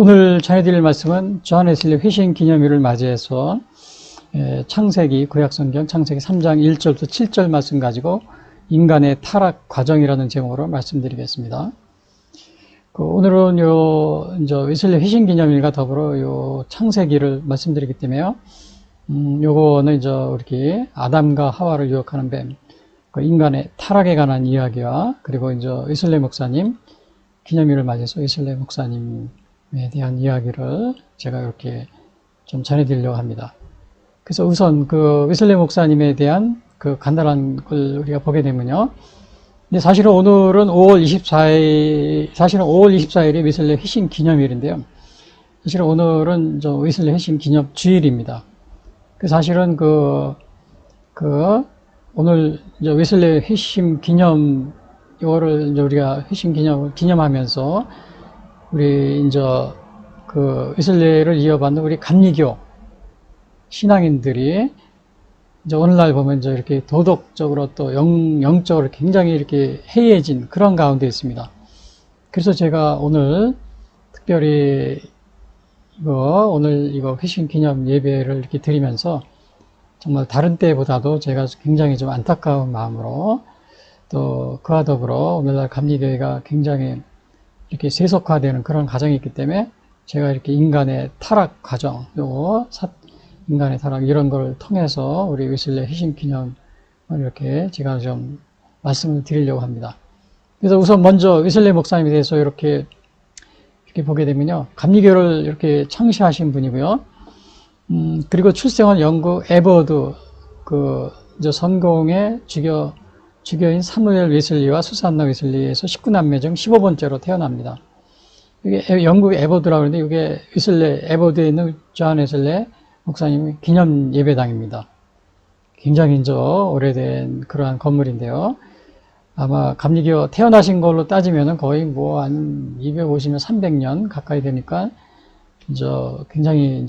오늘 전해드릴 말씀은 존 웨슬리 회심 기념일을 맞이해서 창세기, 구약성경 창세기 3장 1절부터 7절 말씀 가지고 인간의 타락 과정이라는 제목으로 말씀드리겠습니다. 오늘은 웨슬리 회심 기념일과 더불어 창세기를 말씀드리기 때문에요. 요거는 이렇게 아담과 하와를 유혹하는 뱀, 인간의 타락에 관한 이야기와 그리고 웨슬리 목사님 기념일을 맞이해서 웨슬리 목사님에 대한 이야기를 제가 이렇게 좀 전해드리려고 합니다. 그래서 우선 웨슬리 목사님에 대한 간단한 걸 우리가 보게 되면요. 근데 사실은 오늘은 5월 24일이 웨슬리 회심 기념일인데요. 사실은 오늘은 웨슬리 회심 기념 주일입니다. 사실은 오늘 웨슬리 회심 기념 이거를 우리가 회심 기념하면서 우리 웨슬리를 이어받는 우리 감리교 신앙인들이 오늘날 보면 이렇게 도덕적으로 또 영적으로 굉장히 이렇게 해이해진 그런 가운데 있습니다. 그래서 제가 오늘 특별히 오늘 회심 기념 예배를 이렇게 드리면서 정말 다른 때보다도 제가 굉장히 좀 안타까운 마음으로 또 그와 더불어 오늘날 감리교회가 굉장히 이렇게 세속화되는 그런 과정이 있기 때문에 제가 이렇게 인간의 타락 과정, 인간의 타락 이런 걸 통해서 우리 웨슬리 회심 기념을 이렇게 제가 좀 말씀을 드리려고 합니다. 그래서 우선 먼저 웨슬리 목사님에 대해서 이렇게 보게 되면요. 감리교를 이렇게 창시하신 분이고요. 그리고 출생은 영국 에버드 성공의 주교인 사무엘 웨슬리와 수산나 웨슬리에서 19남매 중 15번째로 태어납니다. 이게 영국 에버드라고 하는데 이게 에버드에 있는 존 웨슬리 목사님 기념 예배당입니다. 굉장히 오래된 그러한 건물인데요. 아마 감리교 태어나신 걸로 따지면은 거의 한 250년, 300년 가까이 되니까 굉장히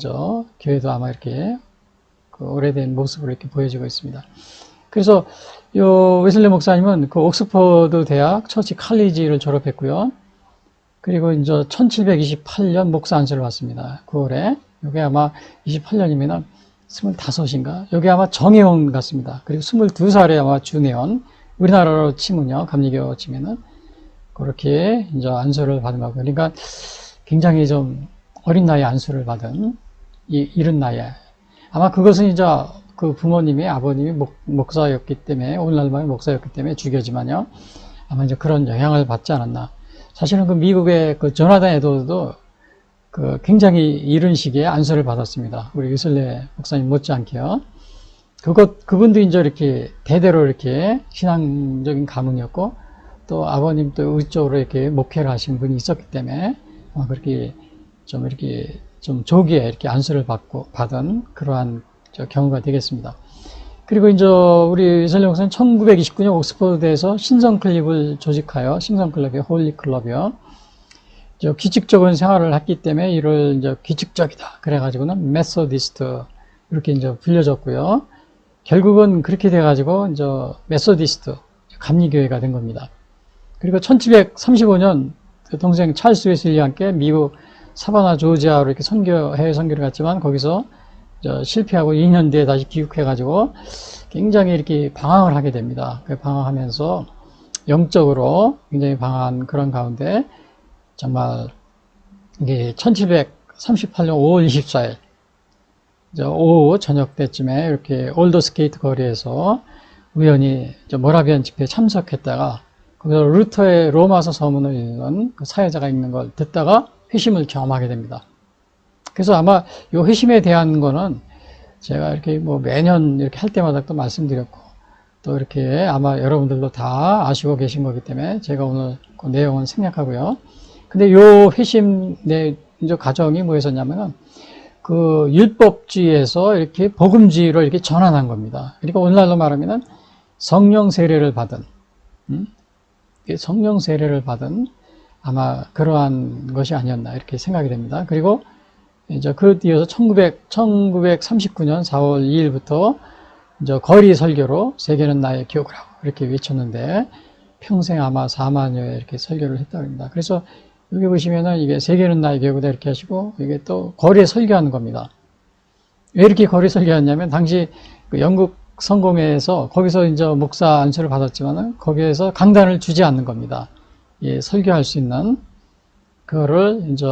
교회도 아마 이렇게 오래된 모습으로 이렇게 보여지고 있습니다. 그래서 웨슬리 목사님은 옥스퍼드 대학 처치 칼리지를 졸업했고요. 그리고 1728년 목사 안수를 받습니다. 9월에. 이게 아마 28년이면 25인가? 여기 아마 정혜원 같습니다. 그리고 22살에 아마 준혜원. 우리나라로 치면요. 감리교 치면은. 그렇게 안수를 받은 거고. 그러니까 굉장히 좀 어린 나이에 안수를 받은, 이른 나이에. 아마 그것은 부모님이, 아버님이 목사였기 때문에, 오늘날만의 목사였기 때문에 주교지만요. 아마 그런 영향을 받지 않았나. 사실은 미국의 조나단 에드워드도 굉장히 이른 시기에 안수를 받았습니다. 우리 웨슬리 목사님 못지않게요. 그분도 이렇게 대대로 이렇게 신앙적인 가문이었고, 또 아버님 또 의쪽으로 이렇게 목회를 하신 분이 있었기 때문에, 그렇게 좀 조기에 이렇게 안수를 받은 그러한 경우가 되겠습니다. 그리고 우리 웨슬리 목사님 1929년 옥스퍼드에서 신성클럽을 조직하여, 신성클럽이요, 홀리클럽이요. 규칙적인 생활을 했기 때문에 이를 규칙적이다. 그래가지고는 메소디스트 이렇게 불려졌고요. 결국은 그렇게 돼가지고 메소디스트 감리교회가 된 겁니다. 그리고 1735년 동생 찰스 웨슬리와 함께 미국 사바나 조지아로 이렇게 해외 선교를 갔지만 거기서 실패하고 2년 뒤에 다시 귀국해가지고 굉장히 이렇게 방황을 하게 됩니다. 방황하면서 영적으로 굉장히 방황한 그런 가운데 정말 이게 1738년 5월 24일 오후 저녁 때쯤에 이렇게 올더스게이트 거리에서 우연히 모라비안 집회에 참석했다가 거기서 루터의 로마서 서문을 읽는 사회자가 읽는 걸 듣다가 회심을 경험하게 됩니다. 그래서 아마 이 회심에 대한 거는 제가 이렇게 매년 이렇게 할 때마다 또 말씀드렸고 또 이렇게 아마 여러분들도 다 아시고 계신 거기 때문에 제가 오늘 그 내용은 생략하고요. 근데 요 회심 과정이 뭐였었냐면은 율법주의에서 이렇게 복음주의로 이렇게 전환한 겁니다. 그러니까 오늘날로 말하면은 성령 세례를 받은 아마 그러한 것이 아니었나 이렇게 생각이 됩니다. 그리고 그 뒤에서 1939년 4월 2일부터 거리 설교로 세계는 나의 기억을 하고 이렇게 외쳤는데 평생 아마 4만여회 이렇게 설교를 했다고 합니다. 그래서 여기 보시면은 이게 세계는 나의 교구다 이렇게 하시고, 이게 또 거리에 설교하는 겁니다. 왜 이렇게 거리 설교했냐면, 당시 그 영국 성공회에서 거기서 이제 목사 안수를 받았지만은 거기에서 강단을 주지 않는 겁니다. 예, 설교할 수 있는 그거를 이제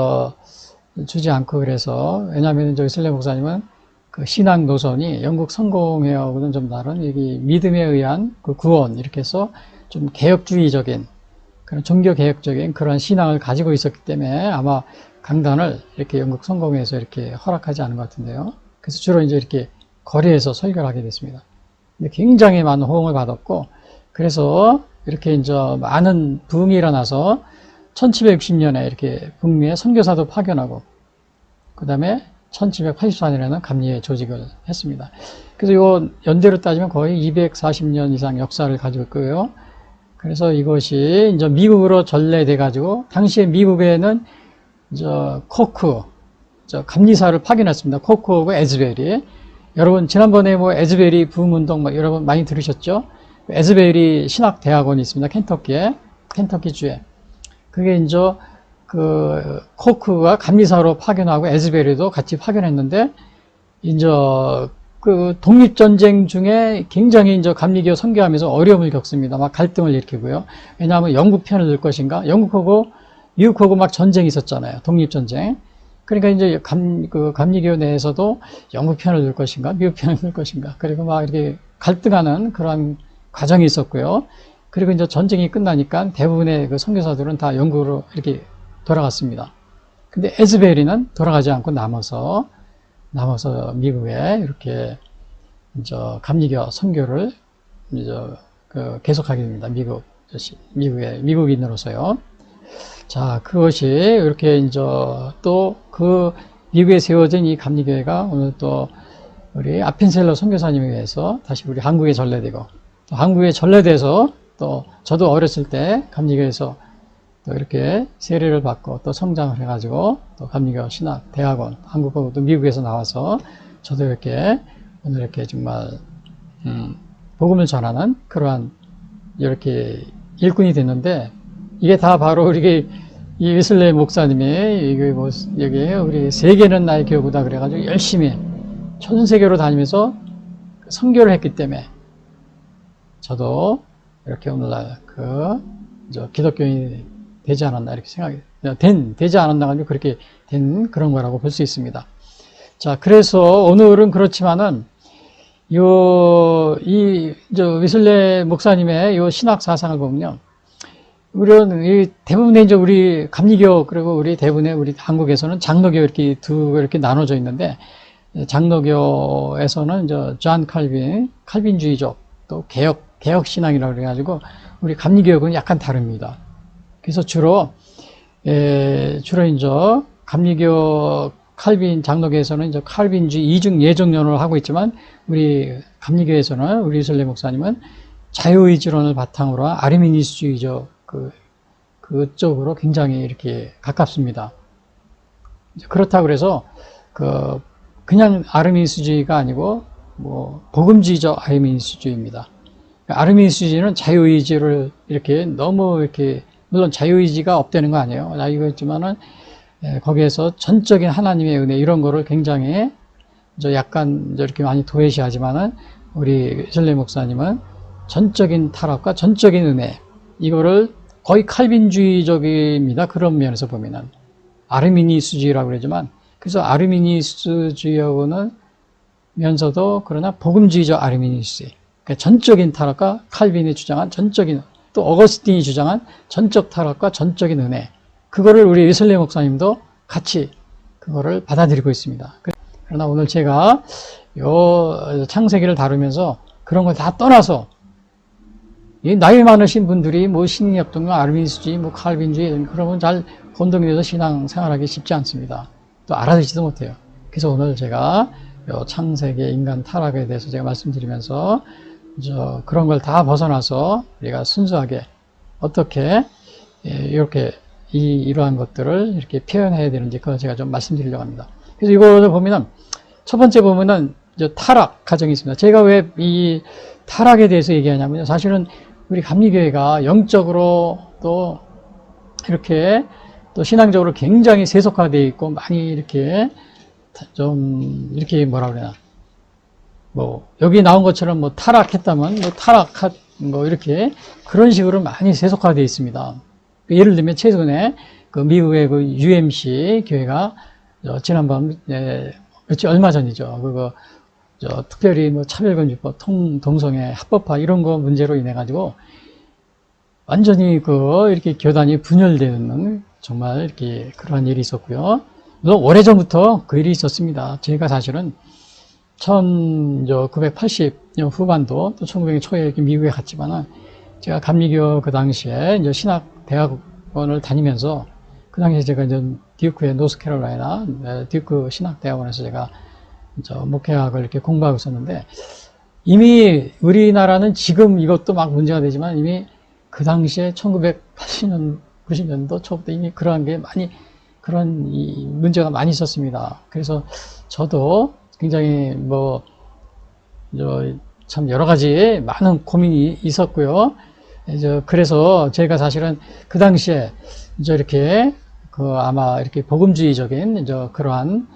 주지 않고, 그래서 왜냐하면 이제 이슬레 목사님은 그 신앙 노선이 영국 성공회하고는 좀 다른 여기 믿음에 의한 그 구원 이렇게 해서 좀 개혁주의적인 그런 종교 개혁적인 그런 신앙을 가지고 있었기 때문에 아마 강단을 이렇게 영국 성공회에서 이렇게 허락하지 않은 것 같은데요. 그래서 주로 이제 이렇게 거리에서 설교를 하게 됐습니다. 근데 굉장히 많은 호응을 받았고, 그래서 이렇게 이제 많은 부흥이 일어나서 1760년에 이렇게 북미에 선교사도 파견하고, 그 다음에 1784년에는 감리회 조직을 했습니다. 그래서 이거 연대로 따지면 거의 240년 이상 역사를 가지고 있고요. 그래서 이것이 이제 미국으로 전래돼 가지고, 당시에 미국에는 코크, 감리사를 파견했습니다. 코크하고 에즈베리. 여러분 지난번에 뭐 에즈베리 부흥운동 여러분 많이 들으셨죠? 에즈베리 신학대학원이 있습니다. 켄터키주에. 그게 이제 그 코크가 감리사로 파견하고 에즈베리도 같이 파견했는데, 이제 그 독립전쟁 중에 굉장히 이제 감리교 선교하면서 어려움을 겪습니다. 막 갈등을 일으키고요. 왜냐하면 영국 편을 들 것인가? 영국하고 미국하고 막 전쟁이 있었잖아요. 독립전쟁. 그러니까 이제 감리교 내에서도 영국 편을 들 것인가? 미국 편을 들 것인가? 그리고 막 이렇게 갈등하는 그런 과정이 있었고요. 그리고 이제 전쟁이 끝나니까 대부분의 그 선교사들은 다 영국으로 이렇게 돌아갔습니다. 근데 에즈베리는 돌아가지 않고 남아서 미국에 이렇게 이제 감리교 선교를 이제 계속하게 됩니다. 미국인으로서요. 자, 그것이 이렇게 이제 또 그 미국에 세워진 이 감리교회가 오늘 또 우리 아펜셀러 선교사님에 의해서 다시 우리 한국에 전래되고, 또 한국에 전래돼서 또 저도 어렸을 때 감리교회에서 또 이렇게 세례를 받고 또 성장을 해가지고 또 감리교 신학 대학원 한국하고 또 미국에서 나와서 저도 이렇게 오늘 이렇게 정말 복음을 전하는 그러한 이렇게 일꾼이 됐는데, 이게 다 바로 우리 이 웨슬레 목사님이 이게 뭐 여기 우리 세계는 나의 교구다 그래가지고 열심히 전 세계로 다니면서 선교를 했기 때문에 저도 이렇게 오늘날 기독교인이 되지 않았나 이렇게 되지 않았나 가지고 그렇게 된 그런 거라고 볼 수 있습니다. 자, 그래서 오늘은 그렇지만은 웨슬레 목사님의 요 신학 사상을 보면요. 우리는 대부분의 이제 우리 감리교, 그리고 우리 대부분의 우리 한국에서는 장로교 이렇게 나눠져 있는데, 장로교에서는 이제 존 칼빈주의적 또 개혁 신앙이라고 그래가지고 우리 감리교육은 약간 다릅니다. 그래서 주로 이제 감리교 장로교에서는 이제 칼빈주의 이중 예정론을 하고 있지만, 우리 감리교에서는 우리 웨슬레 목사님은 자유의지론을 바탕으로 한 아르미니스주의적 그쪽으로 굉장히 이렇게 가깝습니다. 그렇다고 그래서 그냥 아르미니스주의가 아니고 뭐 복음주의적 아르미니스주의입니다. 아르미니스주의는 자유의지를 이렇게 너무 이렇게, 물론 자유의지가 없다는 거 아니에요. 이거 있지만은 거기에서 전적인 하나님의 은혜 이런 거를 굉장히 약간 이렇게 많이 도외시하지만은 우리 웨슬레 목사님은 전적인 타락과 전적인 은혜, 이거를 거의 칼빈주의적입니다. 그런 면에서 보면은 아르미니스주의라고 그러지만, 그래서 아르미니스주의하고는 면서도 그러나 복음주의적 아르미니스주의, 그러니까 전적인 타락과 칼빈이 주장한 전적인, 또 어거스틴이 주장한 전적 타락과 전적인 은혜, 그거를 우리 웨슬레 목사님도 같이 그거를 받아들이고 있습니다. 그러나 오늘 제가 요 창세기를 다루면서 그런 걸 다 떠나서, 나이 많으신 분들이 뭐 신협동교, 아르미니스주의, 뭐 칼빈주의 그러면 잘 혼동이 돼서 신앙 생활하기 쉽지 않습니다. 또 알아듣지도 못해요. 그래서 오늘 제가 요 창세기 인간 타락에 대해서 제가 말씀드리면서 그런 걸 다 벗어나서 우리가 순수하게 어떻게 이렇게 이러한 것들을 이렇게 표현해야 되는지 그걸 제가 좀 말씀드리려고 합니다. 그래서 이거를 보면은 첫 번째 보면은 타락 과정이 있습니다. 제가 왜 이 타락에 대해서 얘기하냐면요. 사실은 우리 감리교회가 영적으로 또 이렇게 또 신앙적으로 굉장히 세속화되어 있고 많이 이렇게 좀 이렇게 뭐라 그래나 뭐 여기 나온 것처럼 뭐 타락했다면 뭐 타락한 뭐 이렇게 그런 식으로 많이 세속화되어 있습니다. 예를 들면 최근에 그 미국의 그 UMC 교회가 지난번 얼마 전이죠. 그거 특별히 뭐 차별금지법, 동성애 합법화 이런 거 문제로 인해 가지고 완전히 이렇게 교단이 분열되는 정말 이렇게 그러한 일이 있었고요. 물론 오래전부터 그 일이 있었습니다. 제가 사실은 1980년 후반도 또 1900년 초에 이렇게 미국에 갔지만은 제가 감리교 그 당시에 이제 신학대학원을 다니면서 그 당시에 제가 이제 듀크의 노스캐롤라이나 듀크 신학대학원에서 제가 목회학을 이렇게 공부하고 있었는데 이미 우리나라는 지금 이것도 막 문제가 되지만 이미 그 당시에 1980년, 90년도 초부터 이미 그러한 게 많이 그런 문제가 많이 있었습니다. 그래서 저도 굉장히 참 여러 가지 많은 고민이 있었고요. 그래서 제가 사실은 그 당시에 이렇게 아마 이렇게 복음주의적인 그러한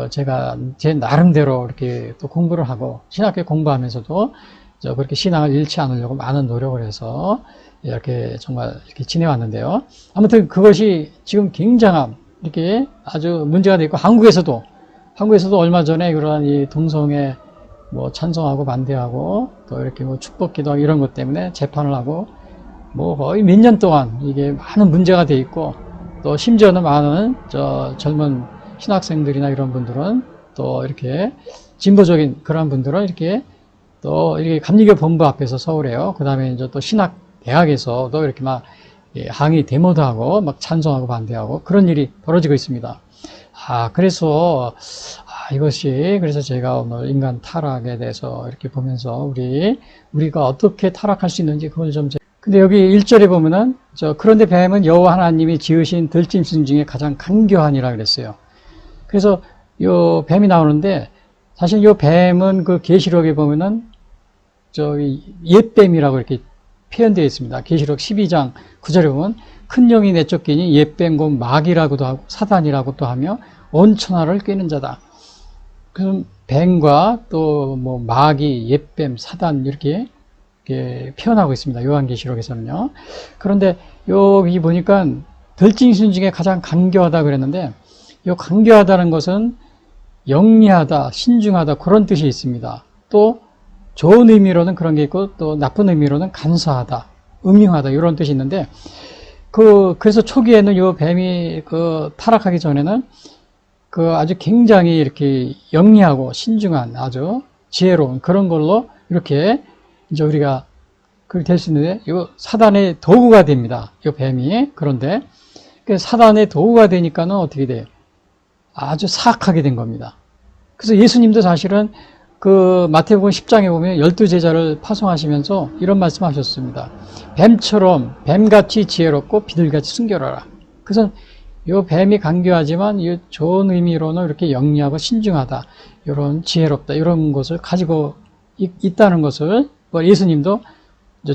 제가 제 나름대로 이렇게 또 공부를 하고 신학교 공부하면서도 그렇게 신앙을 잃지 않으려고 많은 노력을 해서 이렇게 정말 이렇게 지내왔는데요. 아무튼 그것이 지금 굉장한 이렇게 아주 문제가 되고 한국에서도 얼마 전에 그러한 이 동성애 찬성하고 반대하고 또 이렇게 축복기도 이런 것 때문에 재판을 하고 거의 몇 년 동안 이게 많은 문제가 돼 있고 또 심지어는 많은 젊은 신학생들이나 이런 분들은 또 이렇게 진보적인 그런 분들은 이렇게 또 이렇게 감리교 본부 앞에서 서울에요. 그 다음에 이제 또 신학대학에서도 이렇게 막 항의 데모도 하고 막 찬성하고 반대하고 그런 일이 벌어지고 있습니다. 그래서 그래서 제가 오늘 인간 타락에 대해서 이렇게 보면서 우리가 어떻게 타락할 수 있는지 그걸 좀 근데 여기 1절에 보면은 그런데 뱀은 여호와 하나님이 지으신 들짐승 중에 가장 간교하니라 그랬어요. 그래서 요 뱀이 나오는데 사실 요 뱀은 그 계시록에 보면은 옛뱀이라고 이렇게 표현되어 있습니다. 계시록 12장 9절에 보면 큰 영이 내쫓기니 옛뱀 곧 마귀라고도 하고 사단이라고도 하며 온 천하를 꿰는 자다. 그럼 뱀과 또 마귀, 옛뱀, 사단 이렇게 표현하고 있습니다. 요한계시록에서는요. 그런데 여기 보니까 들짐승 중에 가장 간교하다 그랬는데 이 간교하다는 것은 영리하다, 신중하다 그런 뜻이 있습니다. 또 좋은 의미로는 그런 게 있고 또 나쁜 의미로는 간사하다, 음흉하다 이런 뜻이 있는데 그래서 초기에는 이 뱀이 타락하기 전에는 아주 굉장히 이렇게 영리하고 신중한 아주 지혜로운 그런 걸로 이렇게 이제 우리가 그렇게 될 수 있는데 이 사단의 도구가 됩니다. 이 뱀이. 그런데 사단의 도구가 되니까는 어떻게 돼요? 아주 사악하게 된 겁니다. 그래서 예수님도 사실은 마태복음 10장에 보면 12제자를 파송하시면서 이런 말씀 하셨습니다. 뱀처럼 뱀같이 지혜롭고 비둘기같이 순결하라. 그래서 이 뱀이 간교하지만 이 좋은 의미로는 이렇게 영리하고 신중하다, 이런 지혜롭다, 이런 것을 가지고 있다는 것을 예수님도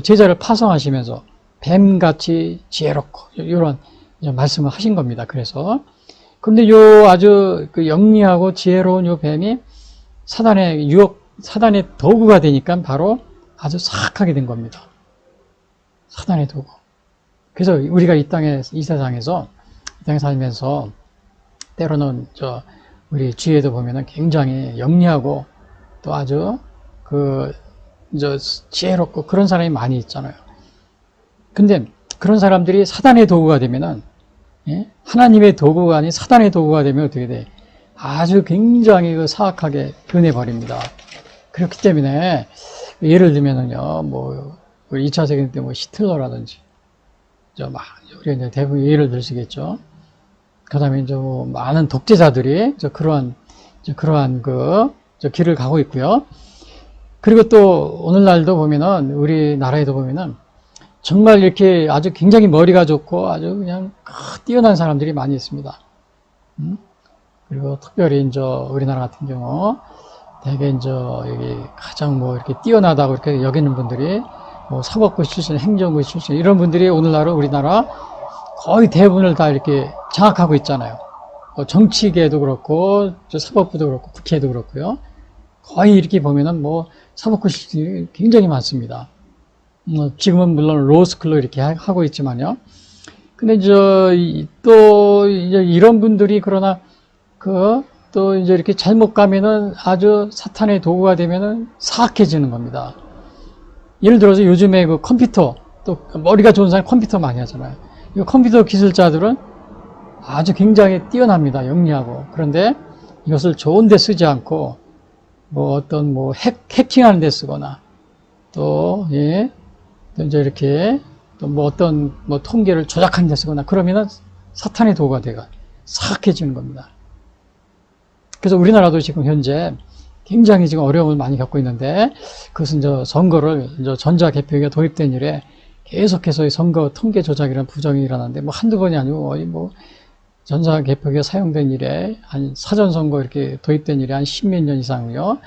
제자를 파송하시면서 뱀같이 지혜롭고 이런 말씀을 하신 겁니다. 그런데 요 아주 영리하고 지혜로운 요 뱀이 사단의 도구가 되니까 바로 아주 사악하게 된 겁니다. 사단의 도구. 그래서 우리가 이 세상에서 살면서 때로는 우리 주위에도 보면은 굉장히 영리하고 또 아주 지혜롭고 그런 사람이 많이 있잖아요. 근데 그런 사람들이 사단의 도구가 되면은 하나님의 도구가 아닌 사단의 도구가 되면 어떻게 돼? 아주 굉장히 사악하게 변해버립니다. 그렇기 때문에 예를 들면은요, 우리 2차 세계 때 히틀러라든지 우리가 이제 대부분 예를 들시겠죠. 그 다음에 이제 많은 독재자들이 그러한 길을 가고 있고요. 그리고 또 오늘날도 보면은 우리나라에도 보면은 정말 이렇게 아주 굉장히 머리가 좋고 아주 그냥 뛰어난 사람들이 많이 있습니다. 그리고 특별히 이제 우리나라 같은 경우 대개 이제 여기 가장 이렇게 뛰어나다고 이렇게 여기는 분들이 사법부 출신, 행정부 출신 이런 분들이 오늘날 우리나라 거의 대부분을 다 이렇게 장악하고 있잖아요. 뭐 정치계도 그렇고, 사법부도 그렇고, 국회도 그렇고요. 거의 이렇게 보면은 뭐 사법고시들이 굉장히 많습니다. 지금은 물론 로스쿨로 이렇게 하고 있지만요. 근데 또 이제 이런 분들이 그러나 또 이제 이렇게 잘못 가면은 아주 사탄의 도구가 되면은 사악해지는 겁니다. 예를 들어서 요즘에 그 컴퓨터, 또 머리가 좋은 사람이 컴퓨터 많이 하잖아요. 이 컴퓨터 기술자들은 아주 굉장히 뛰어납니다. 영리하고. 그런데 이것을 좋은 데 쓰지 않고 뭐 어떤 뭐 해킹하는 데 쓰거나 또 이제 이렇게 또 뭐 어떤 뭐 통계를 조작하는 데 쓰거나 그러면은 사탄의 도구가 돼가 사악해지는 겁니다. 그래서 우리나라도 지금 현재 굉장히 지금 어려움을 많이 겪고 있는데 그것은 선거를 전자개표기가 도입된 이래 계속해서 선거 통계 조작이라는 부정이 일어나는데 뭐 한두 번이 아니고 거의 뭐 전자개표기가 사용된 이래 한 사전선거 이렇게 도입된 이래 한 십몇 년 이상이요.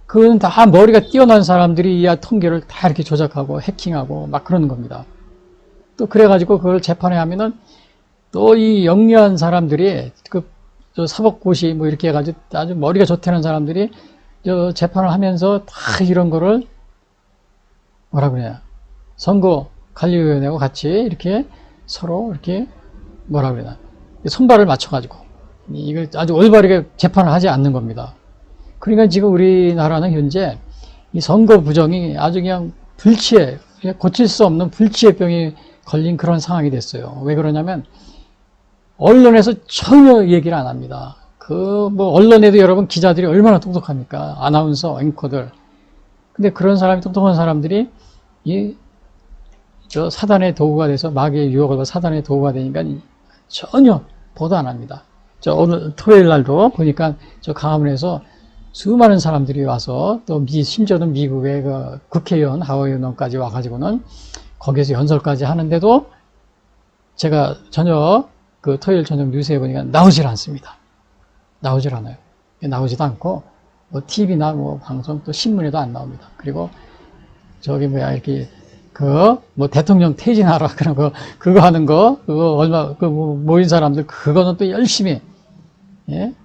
그건 다 머리가 뛰어난 사람들이 이 통계를 다 이렇게 조작하고 해킹하고 막 그러는 겁니다. 또 그래가지고 그걸 재판에 하면은 또 이 영리한 사람들이 사법고시 뭐 이렇게 해가지고 아주 머리가 좋다는 사람들이 재판을 하면서 다 이런 거를 뭐라 그래요? 선거관리위원회하고 같이 이렇게 서로 이렇게 뭐라 그래야 손발을 맞춰가지고 이걸 아주 올바르게 재판을 하지 않는 겁니다. 그러니까 지금 우리나라는 현재 이 선거 부정이 아주 그냥 고칠 수 없는 불치의 병이 걸린 그런 상황이 됐어요. 왜 그러냐면 언론에서 전혀 얘기를 안 합니다. 뭐 언론에도 여러분 기자들이 얼마나 똑똑합니까? 아나운서, 앵커들. 근데 그런 사람이 똑똑한 사람들이 사단의 도구가 돼서 마귀의 유혹을 받아 사단의 도구가 되니까 전혀 보도 안 합니다. 오늘 토요일 날도 보니까 강화문에서 수많은 사람들이 와서 또 심지어는 미국의 국회의원, 하원의원까지 와가지고는 거기에서 연설까지 하는데도 제가 토요일 저녁 뉴스에 보니까 나오질 않습니다. 나오질 않아요. 나오지도 않고 뭐 TV나 뭐 방송 또 신문에도 안 나옵니다. 그리고 이렇게 뭐 대통령 퇴진하라 그런 그거 하는 거 모인 사람들 그거는 또 열심히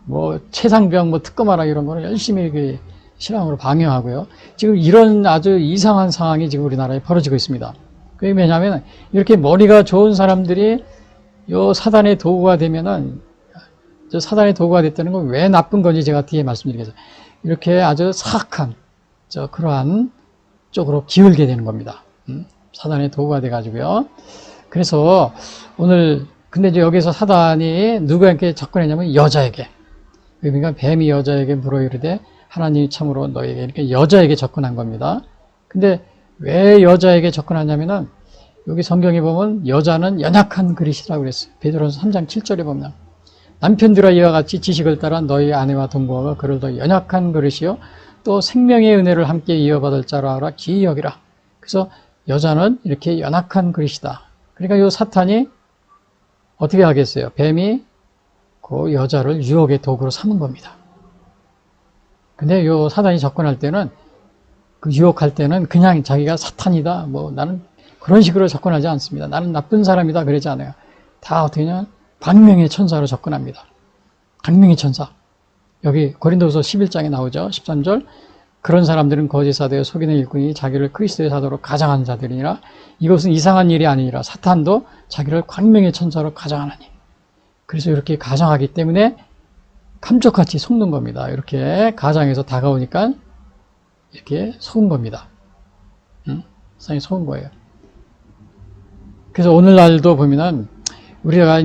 뭐 최상병 뭐 특검하라 이런 거는 열심히 실황으로 방영하고요. 지금 이런 아주 이상한 상황이 지금 우리나라에 벌어지고 있습니다. 그게 왜냐하면 이렇게 머리가 좋은 사람들이 사단의 도구가 되면은 사단의 도구가 됐다는 건 왜 나쁜 건지 제가 뒤에 말씀드리겠습니다. 이렇게 아주 사악한 그러한 쪽으로 기울게 되는 겁니다. 사단의 도구가 돼가지고요. 그래서 오늘 근데 여기서 사단이 누구에게 접근했냐면 여자에게. 그러니까 뱀이 여자에게 물어이르되 하나님이 참으로 너에게 이렇게 여자에게 접근한 겁니다. 근데 왜 여자에게 접근하냐면은 여기 성경에 보면 여자는 연약한 그릇이라고 그랬어요. 베드로전서 3장 7절에 보면 남편들아 이와 같이 지식을 따라 너희 아내와 동거하고 그를 더 연약한 그릇이요 또 생명의 은혜를 함께 이어받을 자로 알아 기이 여기라. 그래서 여자는 이렇게 연약한 그릇이다. 그러니까 이 사탄이 어떻게 하겠어요? 뱀이 그 여자를 유혹의 도구로 삼은 겁니다. 근데 이 사단이 접근할 때는 유혹할 때는 그냥 자기가 사탄이다. 뭐 나는 그런 식으로 접근하지 않습니다. 나는 나쁜 사람이다. 그러지 않아요. 다 어떻게 하냐? 광명의 천사로 접근합니다. 광명의 천사. 여기 고린도후서 11장에 나오죠. 13절. 그런 사람들은 거짓 사도여 속이는 일꾼이 자기를 그리스도의 사도로 가장하는 자들이니라. 이것은 이상한 일이 아니니라. 사탄도 자기를 광명의 천사로 가장하나니. 그래서 이렇게 가장하기 때문에 감쪽같이 속는 겁니다. 이렇게 가장해서 다가오니까 이렇게 속은 겁니다. 사탄이 속은 거예요. 그래서 오늘날도 보면은 우리가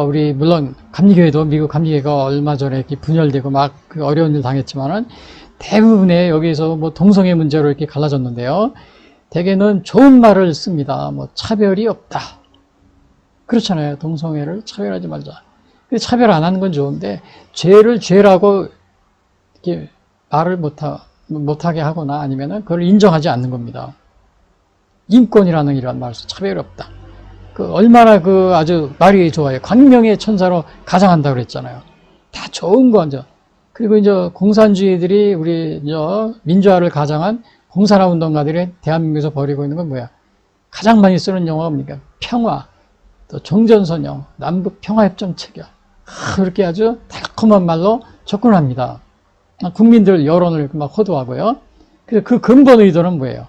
우리 물론 감리교회도 미국 감리교회가 얼마 전에 이렇게 분열되고 막 어려운 일 당했지만은 대부분의 여기서 뭐 동성애 문제로 이렇게 갈라졌는데요. 대개는 좋은 말을 씁니다. 뭐 차별이 없다. 그렇잖아요. 동성애를 차별하지 말자. 근데 차별 안 하는 건 좋은데 죄를 죄라고 이렇게 말을 못하게 하거나 아니면은 그걸 인정하지 않는 겁니다. 인권이라는 이런 말에서 차별이 없다. 얼마나 아주 말이 좋아요. 광명의 천사로 가장한다고 그랬잖아요. 다 좋은 거, 그리고 공산주의들이 우리, 민주화를 가장한 공산화 운동가들이 대한민국에서 벌이고 있는 건 뭐야? 가장 많이 쓰는 용어가 뭡니까? 평화, 또 종전선언, 남북 평화협정 체결, 그렇게 아주 달콤한 말로 접근합니다. 국민들 여론을 막 호도하고요. 그래서 그 근본 의도는 뭐예요?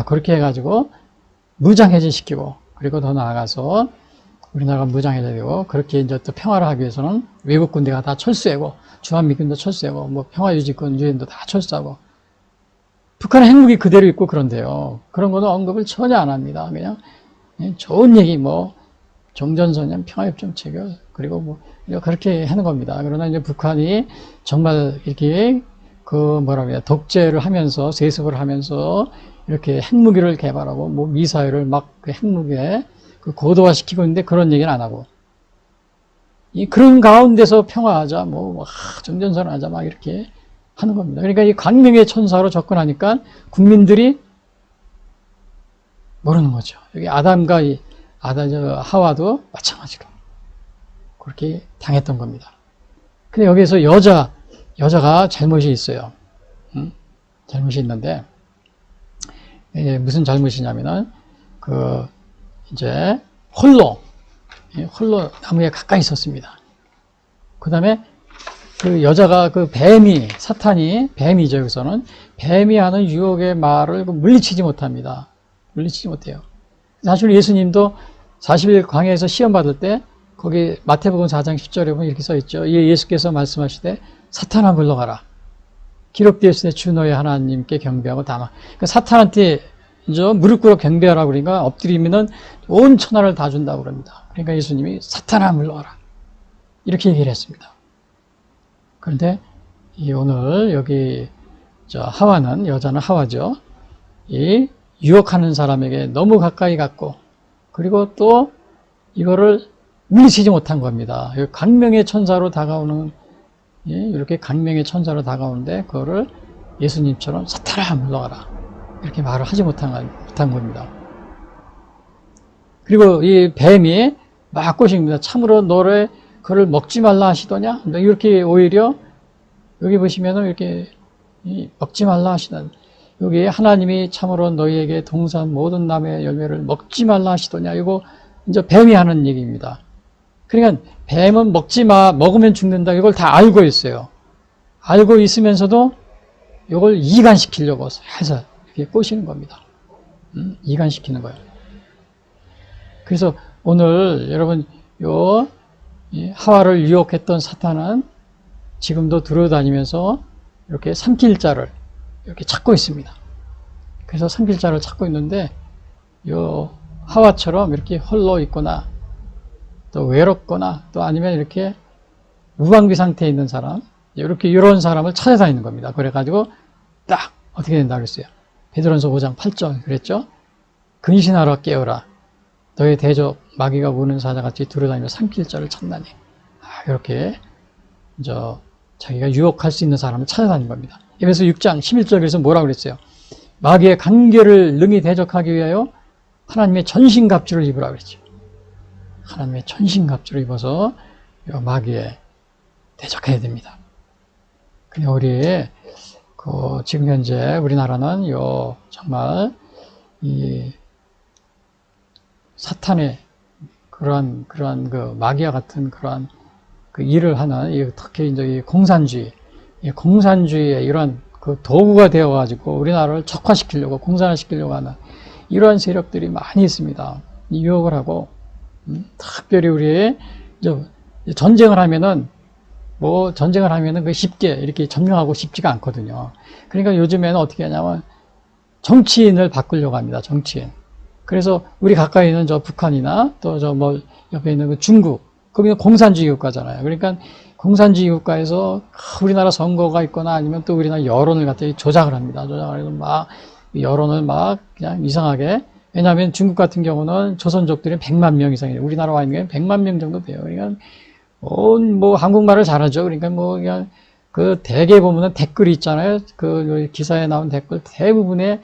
그렇게 해가지고 무장해제 시키고, 그리고 더 나아가서 우리나라가 무장해제되고, 그렇게 이제 또 평화를 하기 위해서는 외국 군대가 다 철수하고, 주한미군도 철수하고, 뭐 평화유지군, 유엔도 다 철수하고, 북한은 핵무기 그대로 있고 그런데요. 그런 거는 언급을 전혀 안 합니다. 그냥 좋은 얘기, 뭐 종전선언, 평화협정 체결, 그리고 뭐 그렇게 하는 겁니다. 그러나 이제 북한이 정말 이렇게 독재를 하면서, 세습을 하면서 이렇게 핵무기를 개발하고, 뭐 미사일을 막 그 핵무기에 고도화시키고 있는데 그런 얘기는 안 하고, 그런 가운데서 평화하자, 종전선언하자, 막 이렇게 하는 겁니다. 그러니까 이 광명의 천사로 접근하니까 국민들이 모르는 거죠. 여기 하와도 마찬가지로 그렇게 당했던 겁니다. 근데 여기서 여자가 잘못이 있어요. 잘못이 있는데, 이게 무슨 잘못이냐면은, 이제 홀로 나무에 가까이 있었습니다. 그 다음에 그 여자가 뱀이죠, 여기서는. 뱀이 하는 유혹의 말을 물리치지 못합니다. 물리치지 못해요. 사실 예수님도 40일 광야에서 시험 받을 때, 거기 마태복음 4장 10절에 보면 이렇게 써 있죠. 예수께서 말씀하시되, 사탄아 물러가라. 기록되었으되 주 너의 하나님께 경배하고 다만. 그러니까 사탄한테 무릎 꿇어 경배하라고 그러니까 엎드리면은 온 천하를 다 준다고 그럽니다. 그러니까 예수님이 사탄아 물러가라. 이렇게 얘기를 했습니다. 그런데 오늘 여기 여자는 하와죠. 이 유혹하는 사람에게 너무 가까이 갔고, 그리고 또 이거를 물리치지 못한 겁니다. 강명의 천사로 다가오는, 이렇게 강명의 천사로 다가오는데 그거를 예수님처럼 사탄아 물러가라 이렇게 말을 하지 못한 겁니다. 그리고 이 뱀이 막 꼬십니다. 참으로 너를 그를 먹지 말라 하시더냐? 이렇게 오히려 여기 보시면은 이렇게 먹지 말라 하시던, 여기 하나님이 참으로 너희에게 동산 모든 나무의 열매를 먹지 말라 하시더냐? 이거 이제 뱀이 하는 얘기입니다. 그러니까 뱀은 먹지 마, 먹으면 죽는다. 이걸 다 알고 있어요. 알고 있으면서도 이걸 이간시키려고 해서 이렇게 꼬시는 겁니다. 이간시키는 거예요. 그래서 오늘 여러분 하와를 유혹했던 사탄은 지금도 들어다니면서 이렇게 삼킬 자를 이렇게 찾고 있습니다. 그래서 삼킬 자를 찾고 있는데, 하와처럼 이렇게 홀로 있거나 또 외롭거나 또 아니면 이렇게 무방비 상태에 있는 사람, 이런 사람을 찾아다니는 겁니다. 그래가지고 딱 어떻게 된다 그랬어요. 베드로전서 5장 8절 그랬죠. 근신하라 깨어라. 너의 대적 마귀가 우는 사자같이 들어다니며 삼킬 자를 찾나니. 이렇게 자기가 유혹할 수 있는 사람을 찾아다닌 겁니다. 에베소 6장 11절에서 뭐라고 그랬어요. 마귀의 간계를 능히 대적하기 위하여 하나님의 전신갑주를 입으라 그랬죠. 하나님의 전신갑주를 입어서 마귀에 대적해야 됩니다. 근데 우리 지금 현재 우리나라는 정말 이 사탄의 그러한 마귀와 같은 그러한 일을 하는, 특히 이제 이 공산주의의 이런 도구가 되어가지고 우리나라를 적화시키려고, 공산화시키려고 하는 이러한 세력들이 많이 있습니다. 유혹을 하고, 특별히 우리 전쟁을 하면은 쉽게 이렇게 점령하고 싶지가 않거든요. 그러니까 요즘에는 어떻게 하냐면 정치인을 바꾸려고 합니다. 정치인. 그래서 우리 가까이 있는 북한이나 또 옆에 있는 중국, 거기는 공산주의 국가잖아요. 그러니까 공산주의 국가에서 우리나라 선거가 있거나 아니면 또 우리나라 여론을 갖다 조작을 합니다. 조작을 해서 막 여론을 막 그냥 이상하게. 왜냐하면 중국 같은 경우는 조선족들이 100만 명 이상이에요. 우리나라 와 있는 게 100만 명 정도 돼요. 그러니까 한국말을 잘하죠. 그러니까 그냥 대개 보면은 댓글이 있잖아요. 기사에 나온 댓글 대부분에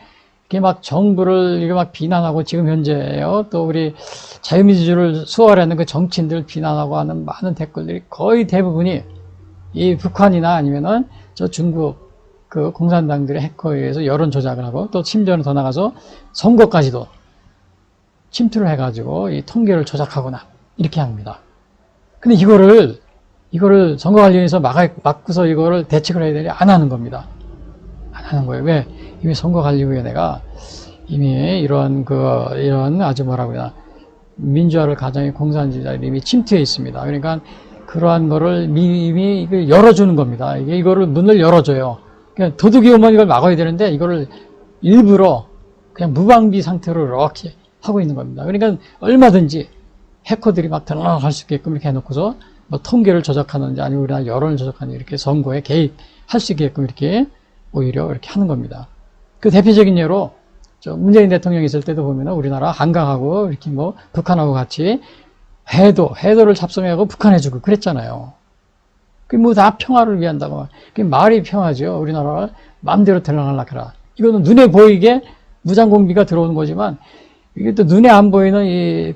이렇게 막 정부를 이렇게 막 비난하고, 지금 현재요. 또 우리 자유민주주의를 수호하려는 그 정치인들 비난하고 하는 많은 댓글들이 거의 대부분이 이 북한이나 아니면은 중국 공산당들의 해커에 의해서 여론 조작을 하고, 또 심지어는 더 나가서 선거까지도 침투를 해가지고 이 통계를 조작하거나 이렇게 합니다. 근데 이거를 선거관리위원회에서 막고서 이거를 대책을 해야 되냐? 안 하는 겁니다. 안 하는 거예요. 왜? 이미 선거관리위원회가 이미 이런 아주 뭐라고 해야 민주화를 가장의 공산주의자를 이미 침투해 있습니다. 그러니까 그러한 거를 이미 열어주는 겁니다. 이거를 문을 열어줘요. 그냥 도둑이 오면 이걸 막아야 되는데 이거를 일부러 그냥 무방비 상태로 이렇게 하고 있는 겁니다. 그러니까 얼마든지 해커들이 막 들어갈 수 있게끔 이렇게 해놓고서 뭐 통계를 조작하는지 아니면 우리나라 여론을 조작하는지 이렇게 선거에 개입할 수 있게끔 이렇게 오히려 이렇게 하는 겁니다. 그 대표적인 예로 문재인 대통령이 있을 때도 보면 우리나라 한강하고 이렇게 뭐 북한하고 같이 해도를 잡성하고 북한해주고 그랬잖아요. 그게 뭐 다 평화를 위한다고. 그게 말이 평화죠. 우리나라를 마음대로 들어가려고 해라. 이거는 눈에 보이게 무장공비가 들어오는 거지만 이게 또 눈에 안 보이는 이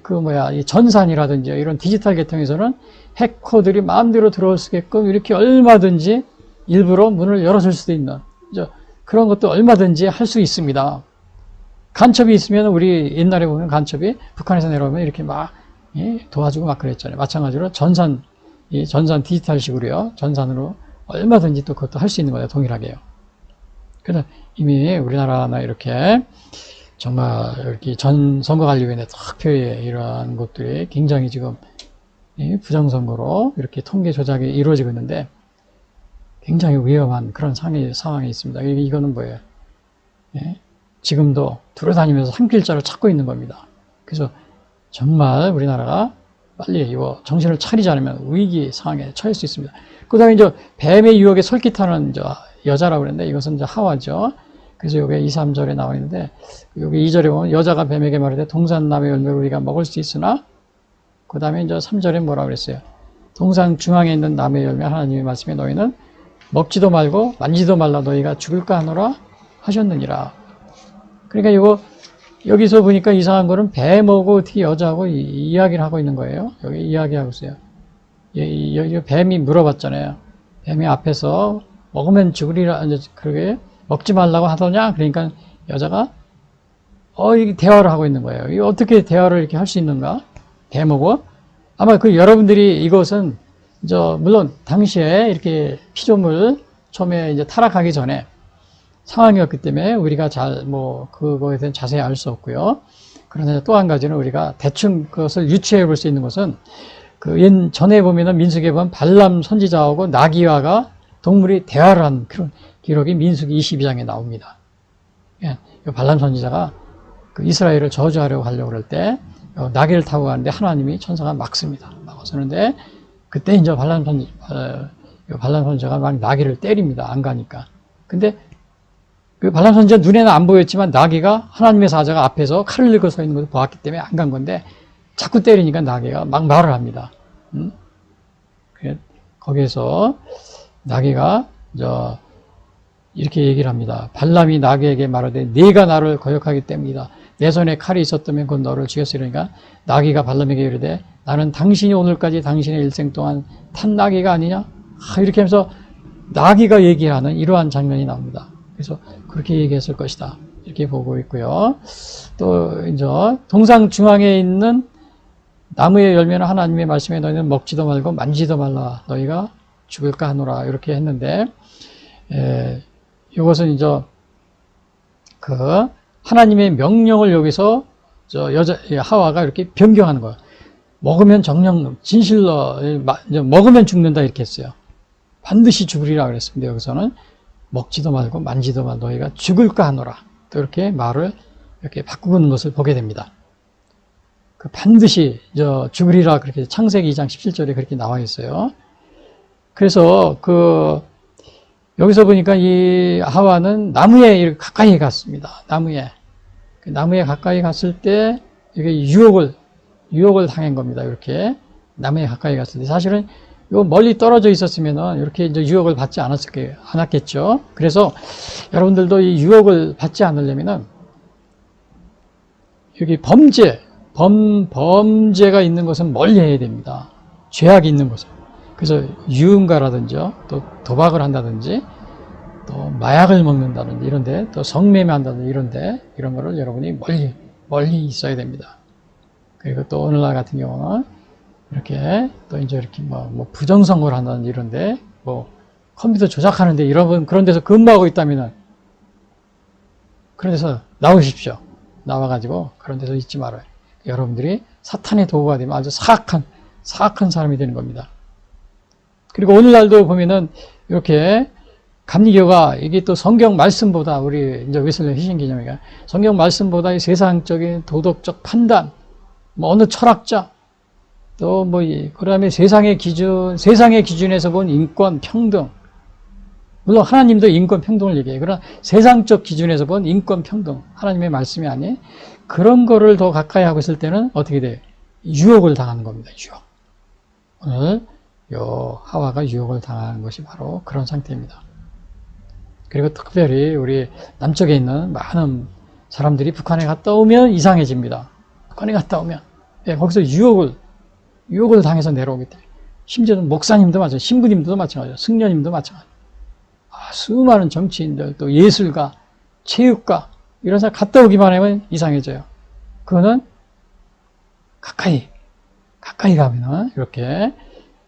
전산이라든지 이런 디지털 계통에서는 해커들이 마음대로 들어올 수 있게끔 이렇게 얼마든지 일부러 문을 열어줄 수도 있는 그런 것도 얼마든지 할 수 있습니다. 간첩이 있으면 우리 옛날에 보면 간첩이 북한에서 내려오면 이렇게 막 도와주고 막 그랬잖아요. 마찬가지로 전산 디지털식으로요. 전산으로 얼마든지 또 그것도 할 수 있는 거예요. 동일하게요. 그래서 이미 우리나라나 이렇게 정말 이렇게 선거관리위원회 특표의 이러한 것들이 굉장히 지금 부정선거로 이렇게 통계 조작이 이루어지고 있는데 굉장히 위험한 그런 상황에 있습니다. 이거는 뭐예요? 지금도 돌아다니면서 산길자를 찾고 있는 겁니다. 그래서 정말 우리나라가 빨리 이거 정신을 차리지 않으면 위기 상황에 처할 수 있습니다. 그 다음에 이제 뱀의 유혹에 솔깃하는 여자라고 그랬는데 이것은 이제 하와죠. 그래서 여기 2, 3절에 나와 있는데 여기 2절에 보면 여자가 뱀에게 말하되 동산나무의 열매를 우리가 먹을 수 있으나 그 다음에 이제 3절에 뭐라고 그랬어요? 동산 중앙에 있는 나무의 열매 하나님의 말씀에 너희는 먹지도 말고 만지도 말라 너희가 죽을까 하노라 하셨느니라. 그러니까 이거 여기서 보니까 이상한 거는 뱀하고 어떻게 여자하고 이야기를 하고 있는 거예요. 여기 이야기하고 있어요. 여기 뱀이 물어봤잖아요. 뱀이 앞에서 먹으면 죽으리라 그러게 먹지 말라고 하더냐? 그러니까 여자가 이게 대화를 하고 있는 거예요. 이거 어떻게 대화를 이렇게 할 수 있는가? 뱀하고 아마 여러분들이 이것은 물론 당시에 이렇게 피조물 처음에 이제 타락하기 전에 상황이었기 때문에 우리가 그거에 대해서 자세히 알 수 없고요. 그러나 또 한 가지는 우리가 대충 그것을 유추해 볼 수 있는 것은 전에 보면은 민수기에 보면 발람 선지자하고 나귀와가 동물이 대화를 한 그런 기록이 민수기 22장에 나옵니다. 발람 선지자가 이스라엘을 저주하려고 하려고 그럴 때 나귀를 타고 가는데 하나님이 천사가 막습니다. 막아서는데 그때 이제 발람 선지자가 막 나귀를 때립니다. 안 가니까. 근데 발람 선지자 눈에는 안 보였지만 나귀가 하나님의 사자가 앞에서 칼을 들고 서 있는 것을 보았기 때문에 안 간 건데 자꾸 때리니까 나귀가 막 말을 합니다. 거기에서 나귀가 이렇게 얘기를 합니다. 발람이 나귀에게 말하되 네가 나를 거역하기 때문이다. 내 손에 칼이 있었다면 곧 너를 죽였으리니까 나귀가 발람에게 이르되 나는 당신이 오늘까지 당신의 일생 동안 탄 나귀가 아니냐? 이렇게 하면서 나귀가 얘기하는 이러한 장면이 나옵니다. 그래서 그렇게 얘기했을 것이다. 이렇게 보고 있고요. 또 이제 동상 중앙에 있는 나무의 열매는 하나님의 말씀에 너희는 먹지도 말고 만지도 말라. 너희가 죽을까 하노라. 이렇게 했는데 이것은 이제 하나님의 명령을 여기서 하와가 이렇게 변경하는 거예요. 먹으면 진실로 먹으면 죽는다 이렇게 했어요. 반드시 죽으리라 그랬습니다. 여기서는 먹지도 말고 만지도 말고 너희가 죽을까 하노라. 또 이렇게 말을 이렇게 바꾸는 것을 보게 됩니다. 반드시 죽으리라 그렇게 창세기 2장 17절에 그렇게 나와 있어요. 그래서 여기서 보니까 이 하와는 나무에 가까이 갔습니다. 나무에 가까이 갔을 때 이게 유혹을 당한 겁니다. 이렇게 나무에 가까이 갔을 때 사실은 요 멀리 떨어져 있었으면은 이렇게 유혹을 받지 않았겠죠. 그래서 여러분들도 이 유혹을 받지 않으려면은 여기 범죄가 있는 것은 멀리 해야 됩니다. 죄악이 있는 것은. 그래서 유흥가라든지 또 도박을 한다든지 또 마약을 먹는다든지 이런데 또 성매매 한다든지 이런 거를 여러분이 멀리 있어야 됩니다. 그리고 또 오늘날 같은 경우는 이렇게 또 이제 이렇게 뭐 부정선거를 한다든지 이런데 뭐 컴퓨터 조작하는데 이런 그런 데서 근무하고 있다면은 그런 데서 나오십시오. 나와가지고 그런 데서 있지 말아요. 여러분들이 사탄의 도구가 되면 아주 사악한 사람이 되는 겁니다. 그리고 오늘날도 보면은 이렇게 감리교가 이게 또 성경 말씀보다 우리 이제 웨슬리 희신기념회가 성경 말씀보다 이 세상적인 도덕적 판단, 뭐 어느 철학자 또 뭐 그다음에 세상의 기준에서 본 인권 평등, 물론 하나님도 인권 평등을 얘기해요. 그러나 세상적 기준에서 본 인권 평등, 하나님의 말씀이 아닌 그런 거를 더 가까이 하고 있을 때는 어떻게 돼요? 유혹을 당하는 겁니다. 유혹. 오늘 요 하와가 유혹을 당하는 것이 바로 그런 상태입니다. 그리고 특별히 우리 남쪽에 있는 많은 사람들이 북한에 갔다 오면 이상해집니다. 북한에 갔다 오면 거기서 유혹을 당해서 내려오기 때문에 심지어는 목사님도 마찬가지고 신부님도 마찬가지고 승려님도 마찬가지고 수많은 정치인들 또 예술가, 체육가 이런 사람 갔다 오기만 하면 이상해져요. 그거는 가까이 가면은 이렇게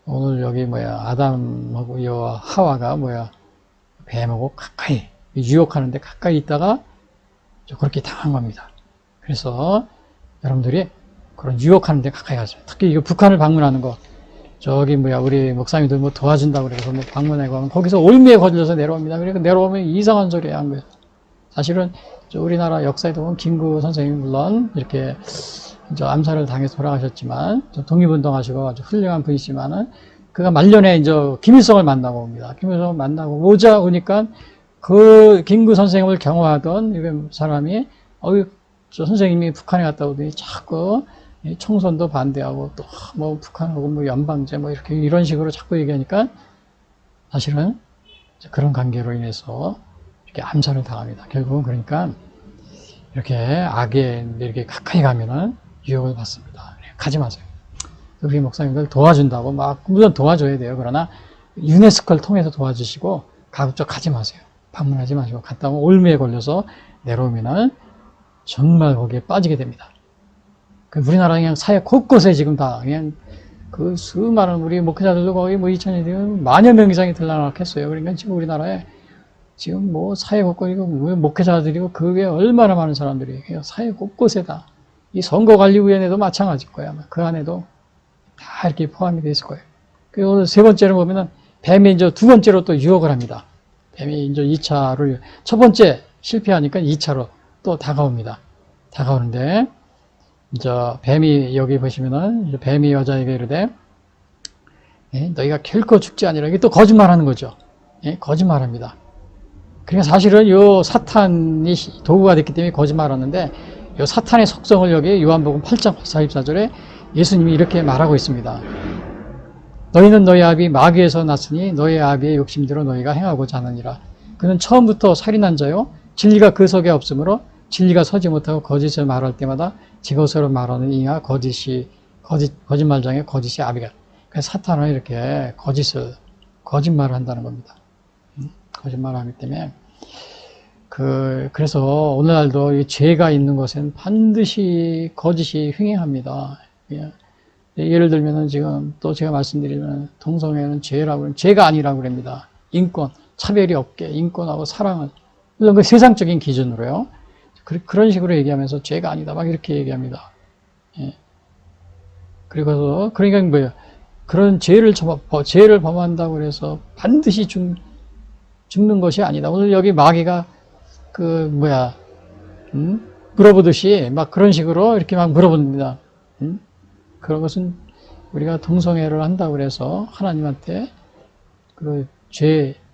오늘 여기 아담하고 하와가 뱀하고 가까이 유혹하는데 가까이 있다가 그렇게 당한 겁니다. 그래서 여러분들이 그런 유혹하는데 가까이 가세요. 특히 이거 북한을 방문하는 거 저기 우리 목사님들 도와준다고 그래서 방문하고 하면 거기서 올미에 거슬려서 내려옵니다. 그러니까 내려오면 이상한 소리 한 거예요. 사실은 우리나라 역사에도 보면 김구 선생님 물론 이렇게 암살을 당해서 돌아가셨지만 독립운동하시고 아주 훌륭한 분이지만은 그가 말년에 이제 김일성을 만나고 옵니다. 김일성을 만나고 오니까 그 김구 선생님을 경호하던 사람이 저 선생님이 북한에 갔다 오더니 자꾸 총선도 반대하고 또 북한하고 연방제 이렇게 이런 식으로 자꾸 얘기하니까 사실은 그런 관계로 인해서 이렇게 암살을 당합니다. 결국은 그러니까 이렇게 악에 이렇게 가까이 가면은 유혹을 받습니다. 가지 마세요. 우리 목사님들 도와준다고 물론 도와줘야 돼요. 그러나 유네스코를 통해서 도와주시고 가급적 가지 마세요. 방문하지 마시고 갔다 오면 올무에 걸려서 내려오면은 정말 거기에 빠지게 됩니다. 우리나라 그냥 사회 곳곳에 지금 다 그냥 그 수많은 우리 목회자들도 거의 2,000이 되면 만여 명 이상이 들락했어요. 그러니까 지금 우리나라에 지금 사회 곳곳에 목회자들이고 그게 얼마나 많은 사람들이 사회 곳곳에다 이 선거관리위원회도 마찬가지일 거예요. 그 안에도 다 이렇게 포함이 되어 있을 거예요. 그리고 오늘 세 번째로 보면은 뱀이 이제 두 번째로 또 유혹을 합니다. 뱀이 이제 2차를 첫 번째 실패하니까 2차로 또 다가옵니다. 다가오는데 이제 뱀이 여기 보시면은 이제 뱀이 여자에게 이르되 너희가 결코 죽지 아니라 이게 또 거짓말하는 거죠. 거짓말합니다. 그러니까 사실은 요 사탄이 도구가 됐기 때문에 거짓말하는데 요 사탄의 속성을 여기 요한복음 8장 44절에 예수님이 이렇게 말하고 있습니다. 너희는 너희 아비 마귀에서 났으니 너희 아비의 욕심대로 너희가 행하고자 하느니라. 그는 처음부터 살인한 자요 진리가 그 속에 없으므로 진리가 서지 못하고 거짓을 말할 때마다 지것으로 말하는 이가 거짓말장의 거짓이 아비가. 그래서 사탄은 이렇게 거짓말을 한다는 겁니다. 거짓말을 하기 때문에 그래서 오늘날도 이 죄가 있는 것은 반드시 거짓이 횡행합니다. 예를 들면은 지금 또 제가 말씀드리면 동성애는 죄가 아니라고 그럽니다. 인권, 차별이 없게 인권하고 사랑은 물론 그 세상적인 기준으로요. 그런 식으로 얘기하면서 죄가 아니다 막 이렇게 얘기합니다. 그러니까 뭐예요? 그런 죄를 범한다고 해서 반드시 죽는 것이 아니다. 오늘 여기 마귀가 물어보듯이 막 그런 식으로 이렇게 막 물어봅니다. 그런 것은 우리가 동성애를 한다고 해서 하나님한테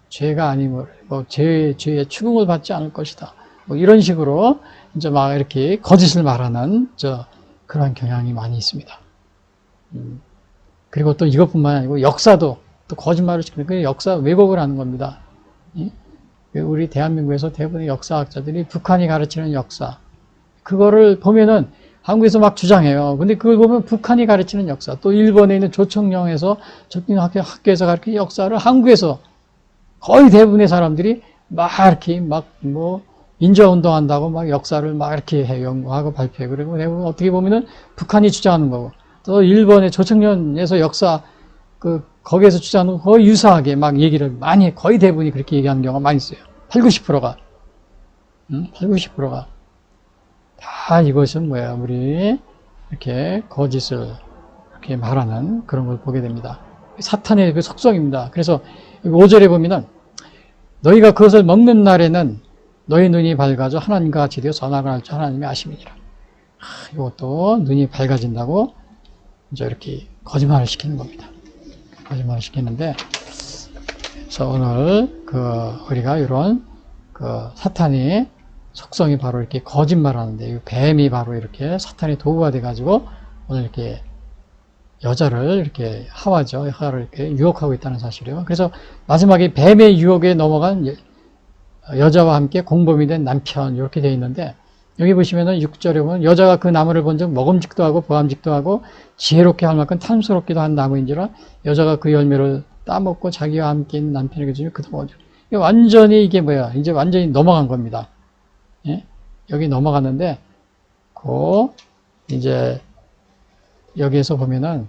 죄가 아니면 죄의 추궁을 받지 않을 것이다. 이런 식으로 이제 막 이렇게 거짓을 말하는 그런 경향이 많이 있습니다. 그리고 또 이것뿐만 아니고 역사도 또 거짓말을 시키는 그 역사 왜곡을 하는 겁니다. 우리 대한민국에서 대부분의 역사학자들이 북한이 가르치는 역사 그거를 보면은 한국에서 막 주장해요. 근데 그걸 보면 북한이 가르치는 역사 또 일본에 있는 조청령에서 학교에서 가르치는 역사를 한국에서 거의 대부분의 사람들이 막 이렇게 인조운동 한다고 막 역사를 막 이렇게 해, 연구하고 발표해. 그리고 어떻게 보면은 북한이 주장하는 거고, 또 일본의 조청년에서 역사, 거기에서 주장하는 거 거의 유사하게 막 얘기를 많이 해. 거의 대부분이 그렇게 얘기하는 경우가 많이 있어요. 8, 90%가. 8, 90%가. 다 이것은 뭐야, 우리, 이렇게 거짓을 이렇게 말하는 그런 걸 보게 됩니다. 사탄의 그 속성입니다. 그래서 5절에 보면은, 너희가 그것을 먹는 날에는 너희 눈이 밝아져 하나님과 같이 되어 선악을 알 줄 하나님이 아심이니라. 이것도 눈이 밝아진다고 이제 이렇게 거짓말을 시키는 겁니다. 거짓말을 시키는데, 그래서 오늘 우리가 이런 사탄이 속성이 바로 이렇게 거짓말하는데, 뱀이 바로 이렇게 사탄의 도구가 돼가지고 오늘 이렇게 여자를 이렇게 하와를 이렇게 유혹하고 있다는 사실이에요. 그래서 마지막에 뱀의 유혹에 넘어간 여자와 함께 공범이 된 남편 이렇게 되어 있는데, 여기 보시면은 6절에 보면 여자가 그 나무를 본 적 먹음직도 하고 보암직도 하고 지혜롭게 할 만큼 탐스럽기도 한 나무인지라 여자가 그 열매를 따먹고 자기와 함께 있는 남편에게 주며 그도 먹었죠. 완전히 이게 뭐야? 이제 완전히 넘어간 겁니다. 예? 여기 넘어갔는데, 이제 여기에서 보면은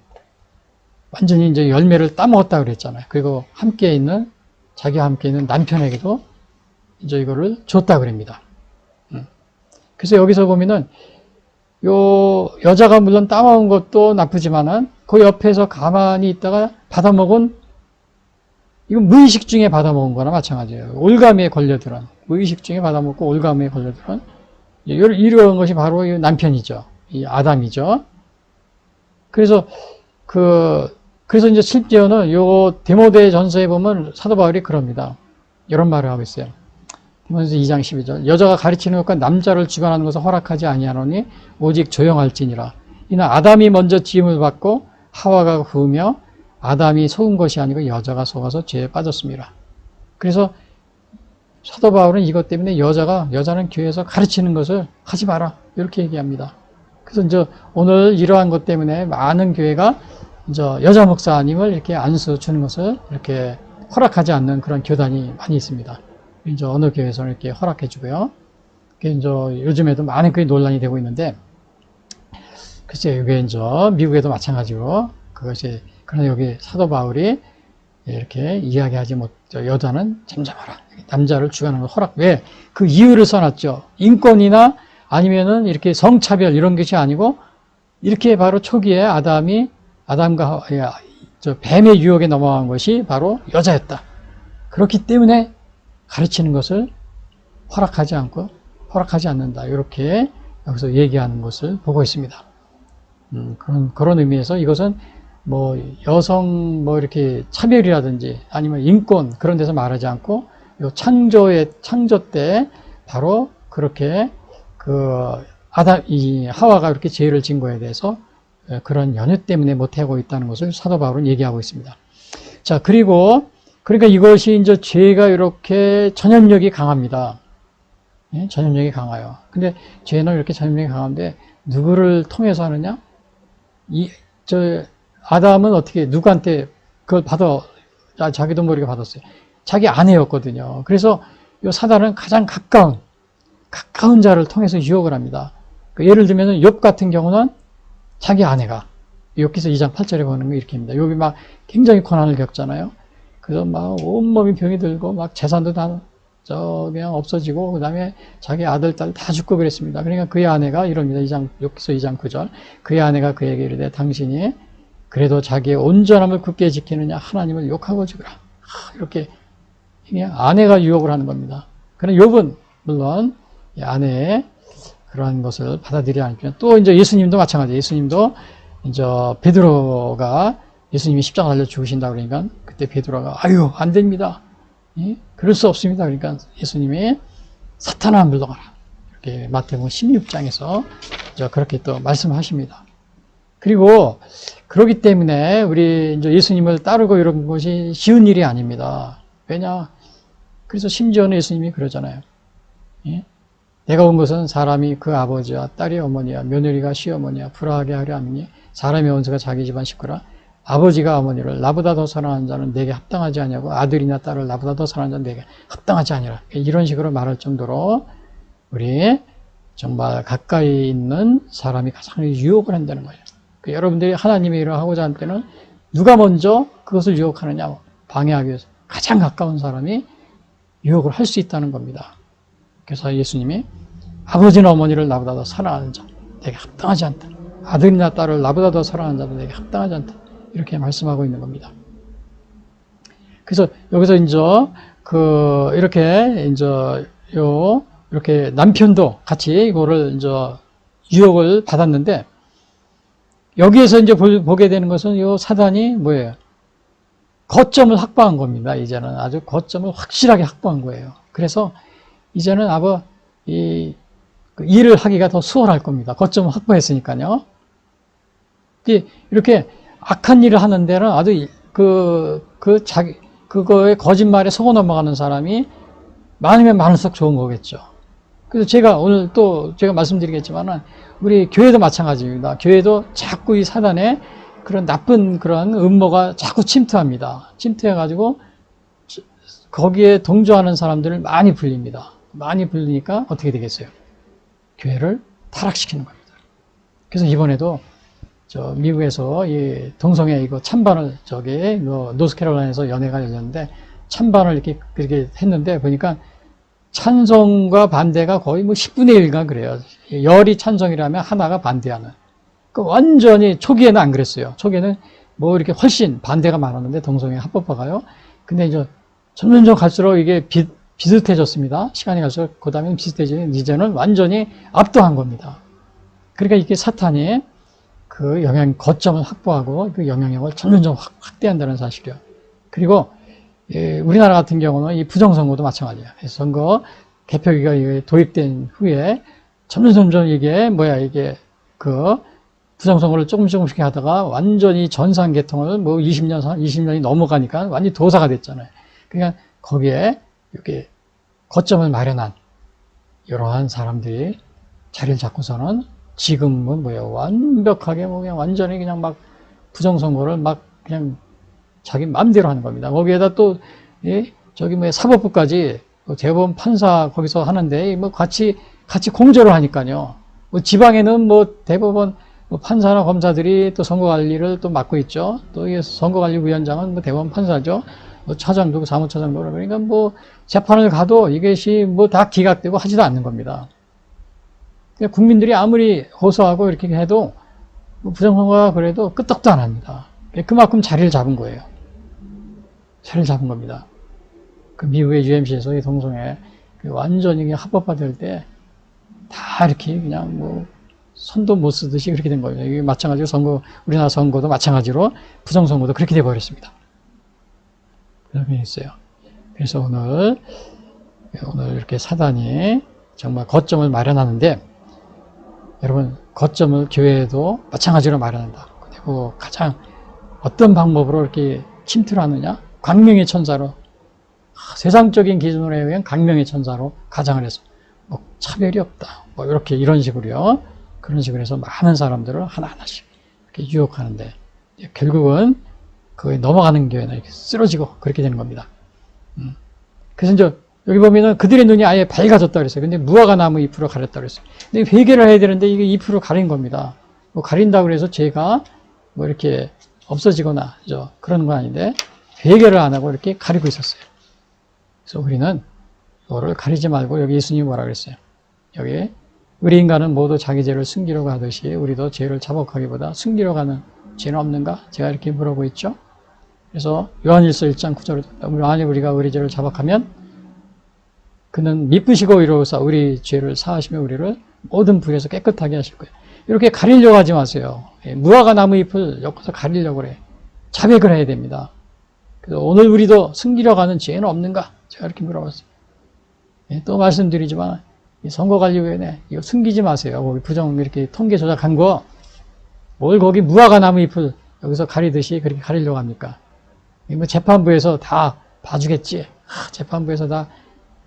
완전히 이제 열매를 따먹었다 그랬잖아요. 그리고 자기와 함께 있는 남편에게도 이제 이거를 줬다 그럽니다. 그래서 여기서 보면은 여자가 물론 따먹은 것도 나쁘지만은 그 옆에서 가만히 있다가 받아먹은, 이건 무의식 중에 받아먹은 거나 마찬가지예요. 올가미에 걸려들은, 무의식 중에 받아먹고 올가미에 걸려들은 이런 것이 바로 이 남편이죠. 이 아담이죠. 그래서 이제 실제로는 요 디모데 전서에 보면 사도 바울이 그럽니다. 이런 말을 하고 있어요. 디모데전서 2장 12절. 여자가 가르치는 것과 남자를 주관하는 것을 허락하지 아니하노니 오직 조용할지니라. 이는 아담이 먼저 지음을 받고 하와가 후으며 아담이 속은 것이 아니고 여자가 속아서 죄에 빠졌습니다. 그래서 사도 바울은 이것 때문에 여자는 교회에서 가르치는 것을 하지 마라, 이렇게 얘기합니다. 그래서 이제 오늘 이러한 것 때문에 많은 교회가 이제 여자 목사님을 이렇게 안수 주는 것을 이렇게 허락하지 않는 그런 교단이 많이 있습니다. 이제 어느 교회에서는 이렇게 허락해 주고요. 이제 요즘에도 많은 그게 논란이 되고 있는데, 글쎄 이게 이제 미국에도 마찬가지로 그것이, 그러나 여기 사도 바울이 이렇게 이야기하지 여자는 잠잠하라, 남자를 주관하는 걸 허락. 왜? 그 이유를 써놨죠. 인권이나 아니면은 이렇게 성차별 이런 것이 아니고, 이렇게 바로 초기에 아담과 뱀의 유혹에 넘어간 것이 바로 여자였다. 그렇기 때문에 가르치는 것을 허락하지 않는다. 이렇게 여기서 얘기하는 것을 보고 있습니다. 그런 의미에서 이것은 여성 이렇게 차별이라든지 아니면 인권 그런 데서 말하지 않고, 창조 때 바로 그렇게 하와가 이렇게 죄를 진 거에 대해서 그런 연유 때문에 못하고 있다는 것을 사도 바울은 얘기하고 있습니다. 자, 그러니까 이것이 이제 죄가 이렇게 전염력이 강합니다. 예? 전염력이 강해요. 근데 죄는 이렇게 전염력이 강한데 누구를 통해서 하느냐? 아담은 어떻게 누구한테 그걸 자기도 모르게 받았어요. 자기 아내였거든요. 그래서 이 사단은 가장 가까운 자를 통해서 유혹을 합니다. 예를 들면 욥 같은 경우는 자기 아내가, 욥기서 2장 8절에 보는 거 이렇게 합니다. 욥이 막 굉장히 고난을 겪잖아요. 그래서 막 온몸이 병이 들고 막 재산도 다 그냥 없어지고, 그 다음에 자기 아들, 딸 다 죽고 그랬습니다. 그러니까 그의 아내가 이럽니다. 욥기서 2장 9절. 그의 아내가 그에게 이르되 당신이 그래도 자기의 온전함을 굳게 지키느냐 하나님을 욕하고 죽으라. 이렇게 아내가 유혹을 하는 겁니다. 그러나 욥은 물론 아내의 그러한 것을 받아들이지 않지만, 또 이제 예수님도 마찬가지예요. 예수님도 이제 베드로가 예수님이 십자가 달려 죽으신다 그러니까 그때 베드로가 아유 안 됩니다. 예? 그럴 수 없습니다. 그러니까 예수님이 사탄아 물러가라. 이렇게 마태복음 16장에서 그렇게 또 말씀하십니다. 그리고 그렇기 때문에 우리 이제 예수님을 따르고 이런 것이 쉬운 일이 아닙니다. 왜냐? 그래서 심지어는 예수님이 그러잖아요. 예? 내가 온 것은 사람이 그 아버지와 딸이 어머니와 며느리가 시어머니와 불화하게 하려 함이니 사람의 원수가 자기 집안 식구라. 아버지가 어머니를 나보다 더 사랑하는 자는 내게 합당하지 아니하고 아들이나 딸을 나보다 더 사랑하는 자는 내게 합당하지 아니라. 이런 식으로 말할 정도로 우리 정말 가까이 있는 사람이 가장 유혹을 한다는 거예요. 여러분들이 하나님의 일을 하고자 할 때는 누가 먼저 그것을 유혹하느냐, 방해하기 위해서 가장 가까운 사람이 유혹을 할 수 있다는 겁니다. 그래서 예수님이 아버지나 어머니를 나보다 더 사랑하는 자, 내게 합당하지 않다. 아들이나 딸을 나보다 더 사랑하는 자도 내게 합당하지 않다. 이렇게 말씀하고 있는 겁니다. 그래서 여기서 이제 이렇게 남편도 같이 이거를 이제 유혹을 받았는데, 여기에서 이제 보게 되는 것은 이 사단이 뭐예요? 거점을 확보한 겁니다. 이제는 아주 거점을 확실하게 확보한 거예요. 그래서 이제는 일을 하기가 더 수월할 겁니다. 거점을 확보했으니까요. 이렇게 악한 일을 하는 데는 아주 그거에 거짓말에 속아 넘어가는 사람이 많으면 많을수록 좋은 거겠죠. 그래서 제가 오늘 또 제가 말씀드리겠지만은 우리 교회도 마찬가지입니다. 교회도 자꾸 이 사단의 그런 나쁜 그런 음모가 자꾸 침투합니다. 침투해가지고 거기에 동조하는 사람들을 많이 불립니다. 많이 불리니까 어떻게 되겠어요? 교회를 타락시키는 겁니다. 그래서 이번에도 미국에서 이 동성애 이거 찬반을 노스캐롤라인에서 연회가 열렸는데 찬반을 그렇게 했는데 보니까 찬성과 반대가 거의 10분의 1가 그래요. 열이 찬성이라면 하나가 반대하는. 완전히 초기에는 안 그랬어요. 초기에는 이렇게 훨씬 반대가 많았는데 동성애 합법화가요. 근데 이제 점점 갈수록 이게 비슷해졌습니다. 시간이 갈수록 그 다음에 비슷해지는 이제는 완전히 압도한 겁니다. 그러니까 이게 사탄이 그 거점을 확보하고 그 영향력을 점점 확대한다는 사실이요. 그리고 우리나라 같은 경우는 이 부정선거도 마찬가지예요. 선거 개표기가 도입된 후에 점점 이게 부정선거를 조금씩 하다가 완전히 전산계통을 20년이 넘어가니까 완전히 도사가 됐잖아요. 그러니까 거기에 이렇게 거점을 마련한 이러한 사람들이 자리를 잡고서는 지금은 완벽하게 그냥 완전히 그냥 부정선거를 그냥 자기 마음대로 하는 겁니다. 거기에다 또 사법부까지 대법원 판사 거기서 하는데 같이 공조를 하니까요. 지방에는 대법원 판사나 검사들이 또 선거관리를 또 맡고 있죠. 또 선거관리위원장은 대법원 판사죠. 차장도 사무차장도 그러니까 재판을 가도 이것이 다 기각되고 하지도 않는 겁니다. 그러니까 국민들이 아무리 호소하고 이렇게 해도 부정선거가 그래도 끄떡도 안 합니다. 그만큼 자리를 잡은 거예요. 자리를 잡은 겁니다. 그 미국의 UMC에서 이 동성애 완전히 합법화될 때 다 이렇게 그냥 손도 못 쓰듯이 그렇게 된 거예요. 이게 마찬가지로 우리나라 선거도 마찬가지로 부정선거도 그렇게 돼버렸습니다. 그렇게 있어요. 그래서 오늘 이렇게 사단이 정말 거점을 마련하는데, 여러분, 거점을 교회에도 마찬가지로 마련한다. 그리고 가장 어떤 방법으로 이렇게 침투를 하느냐? 광명의 천사로, 세상적인 기준으로 의한 광명의 천사로 가장을 해서 차별이 없다. 이런 식으로요. 그런 식으로 해서 많은 사람들을 하나하나씩 이렇게 유혹하는데, 결국은 그거에 넘어가는 교회는 이렇게 쓰러지고 그렇게 되는 겁니다. 그래서 이제 여기 보면은 그들의 눈이 아예 밝아졌다 그랬어요. 근데 무화과 나무 잎으로 가렸다 그랬어요. 근데 회개를 해야 되는데 이게 잎으로 가린 겁니다. 가린다고 그래서 죄가 이렇게 없어지거나 그런 건 아닌데 회개를 안 하고 이렇게 가리고 있었어요. 그래서 우리는 이거를 가리지 말고, 여기 예수님이 뭐라 그랬어요? 여기 우리 인간은 모두 자기 죄를 숨기려고 하듯이 우리도 죄를 자복하기보다 숨기려고 하는 죄는 없는가? 제가 이렇게 물어보고 있죠. 그래서 요한일서 1장 9절에 만일 우리가 우리 죄를 자복하면 그는 미쁘시고 의로우사 우리 죄를 사하시며 우리를 모든 불에서 깨끗하게 하실 거예요. 이렇게 가리려고 하지 마세요. 무화과 나무 잎을 엮어서 가리려고 그래. 자백을 해야 됩니다. 그래서 오늘 우리도 숨기려고 하는 죄는 없는가? 제가 이렇게 물어봤어요. 또 말씀드리지만 이 선거관리위원회 이거 숨기지 마세요. 거기 부정 이렇게 통계 조작한 거 뭘 거기 무화과 나무 잎을 여기서 가리듯이 그렇게 가리려고 합니까? 재판부에서 다 봐주겠지. 재판부에서 다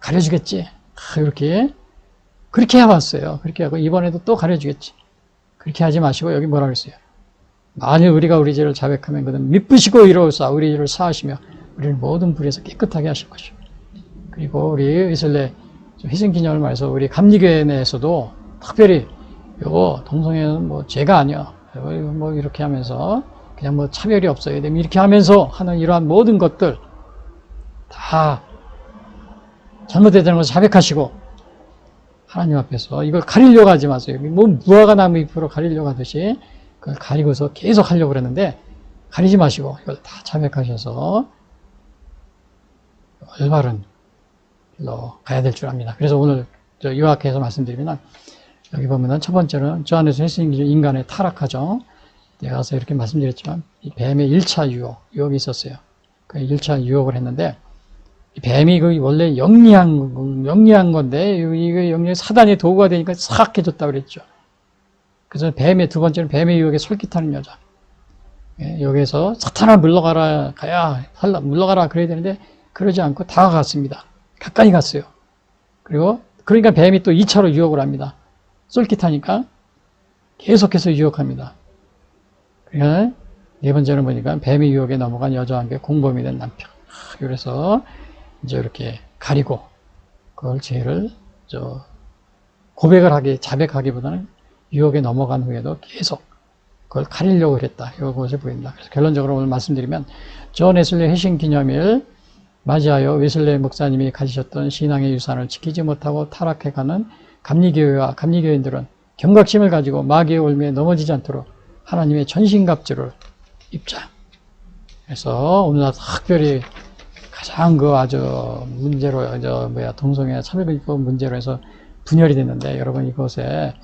가려주겠지. 이렇게 그렇게 해왔어요. 그렇게 하고 이번에도 또 가려주겠지. 그렇게 하지 마시고 여기 뭐라 그랬어요? 만일 우리가 우리 죄를 자백하면 그는 미쁘시고 의로우사 우리 죄를 사하시며 우리를 모든 불에서 깨끗하게 하실 것이요. 그리고 우리 이스라엘 희생기념을 말해서 우리 감리교회 내에서도 특별히 요거 동성애는 뭐 죄가 아니야. 뭐 이렇게 하면서 그냥 뭐 차별이 없어야 돼. 이렇게 하면서 하는 이러한 모든 것들 다 잘못되는 것을 자백하시고 하나님 앞에서 이걸 가리려고 하지 마세요. 뭐 무화과 나무 잎으로 가리려고 하듯이 그걸 가리고서 계속 하려고 그랬는데 가리지 마시고 이걸 다 자백하셔서 올바른 길로 가야 될 줄 압니다. 그래서 오늘 요약해서 말씀드리면 여기 보면은 첫 번째는 저 안에서 인간의 타락하죠. 내가 가서 이렇게 말씀드렸지만 이 뱀의 1차 유혹이 있었어요. 그 1차 유혹을 했는데 이 뱀이 그 원래 영리한 건데 이게 영리 사단의 도구가 되니까 싹 해줬다 그랬죠. 그래서 뱀의 두 번째는 뱀의 유혹에 솔깃하는 여자. 여기에서 사탄아 물러가라 물러가라 그래야 되는데 그러지 않고 다가갔습니다. 가까이 갔어요. 그리고 그러니까 뱀이 또 2차로 유혹을 합니다. 솔깃하니까 계속해서 유혹합니다. 그러니까 네 번째는 보니까 뱀의 유혹에 넘어간 여자와 함께 공범이 된 남편. 그래서 이제 이렇게 가리고 그걸 죄를 자백하기보다는 유혹에 넘어간 후에도 계속 그걸 가리려고 했다. 이것이 보인다. 그래서 결론적으로 오늘 말씀드리면 존 웨슬리 회심 기념일 맞이하여 웨슬리 목사님이 가지셨던 신앙의 유산을 지키지 못하고 타락해가는 감리교회와 감리교인들은 경각심을 가지고 마귀의 올무에 넘어지지 않도록 하나님의 전신갑주를 입자. 그래서 오늘 특별히 가장 아주 문제로 동성애 차별법 문제로 해서 분열이 됐는데 여러분 이것에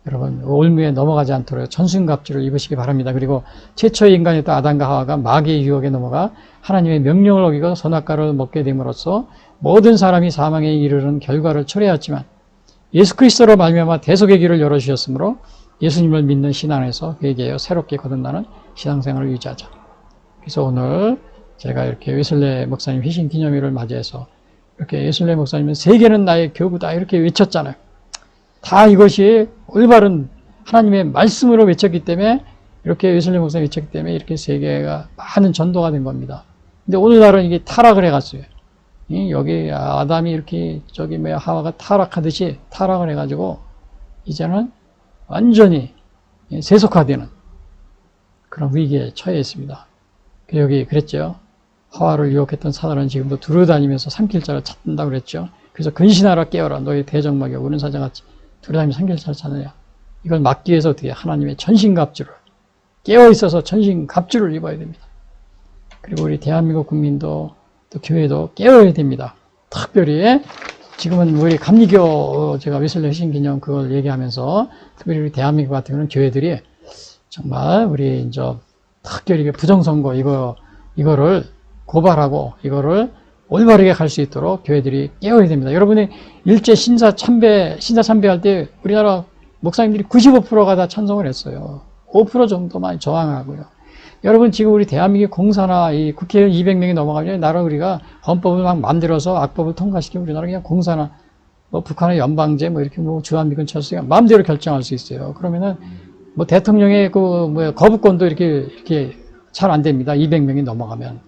여러분 올무에 넘어가지 않도록 전신갑주를 입으시기 바랍니다. 그리고 최초의 인간이었던 아담과 하와가 마귀의 유혹에 넘어가 하나님의 명령을 어기고 선악과를 먹게 됨으로써 모든 사람이 사망에 이르는 결과를 초래하였지만 예수 그리스도로 말미암아 대속의 길을 열어주셨으므로 예수님을 믿는 신앙 안에서 회개하여 새롭게 거듭나는 신앙생활을 유지하자. 그래서 오늘 제가 이렇게 웨슬리 목사님 회심 기념일을 맞이해서 이렇게 웨슬리 목사님은 세계는 나의 교구다 이렇게 외쳤잖아요. 다 이것이 올바른 하나님의 말씀으로 외쳤기 때문에 이렇게 웨슬리 목사님이 외쳤기 때문에 이렇게 세계가 많은 전도가 된 겁니다. 근데 오늘날은 이게 타락을 해갔어요. 여기 아담이 이렇게 하와가 타락하듯이 타락을 해가지고 이제는 완전히 세속화되는 그런 위기에 처해 있습니다. 여기 그랬죠. 하와를 유혹했던 사단은 지금도 두루다니면서 삼킬자를 찾는다고 그랬죠. 그래서 근신하라 깨어라 너희 대적막이 우는 사자같이 두루다니면서 삼킬자를 찾느냐. 이걸 막기 위해서 어떻게 하나님의 전신갑주를 깨어있어서 전신갑주를 입어야 됩니다. 그리고 우리 대한민국 국민도 또 교회도 깨어야 됩니다. 특별히 지금은 우리 감리교 제가 웨슬리 회심 기념 그걸 얘기하면서 특별히 우리 대한민국 같은 경우는 교회들이 정말 우리 이제 특별히 부정선거 이거를 고발하고 이거를 올바르게 갈 수 있도록 교회들이 깨어야 됩니다. 여러분이 일제 신사 참배할 때 우리나라 목사님들이 95%가 다 찬성을 했어요. 5% 정도만 저항하고요. 여러분 지금 우리 대한민국 공사나 이 국회의원 200명이 넘어가면 나라 우리가 헌법을 막 만들어서 악법을 통과시키면 우리나라 그냥 공사나 북한의 연방제 이렇게 주한미군 철수가 마음대로 결정할 수 있어요. 그러면은 대통령의 거부권도 이렇게 잘 안 됩니다. 200명이 넘어가면.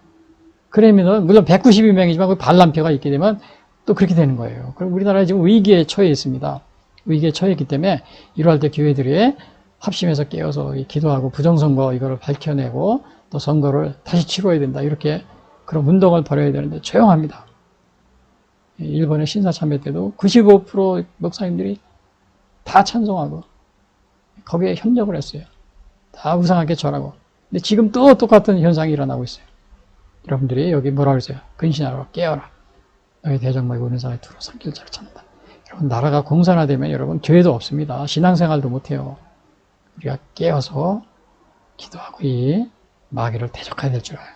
그러면은 물론 192명이지만 그 반란표가 있게 되면 또 그렇게 되는 거예요. 그럼 우리나라 지금 위기에 처해 있습니다. 위기에 처해 있기 때문에 이러할 때 교회들이 합심해서 깨어서 기도하고 부정선거 이거를 밝혀내고 또 선거를 다시 치러야 된다. 이렇게 그런 운동을 벌여야 되는데 조용합니다. 일본의 신사참배 때도 95% 목사님들이 다 찬성하고 거기에 협력을 했어요. 다 우상하게 절하고. 근데 지금 또 똑같은 현상이 일어나고 있어요. 여러분들이 여기 뭐라 그러세요? 근신하라 깨어라. 너희 대적막이 우는 사람이 두루 삼킬자를 찾는다. 여러분 나라가 공산화되면 여러분 교회도 없습니다. 신앙생활도 못해요. 우리가 깨어서 기도하고 이 마귀를 대적해야 될 줄 알아요.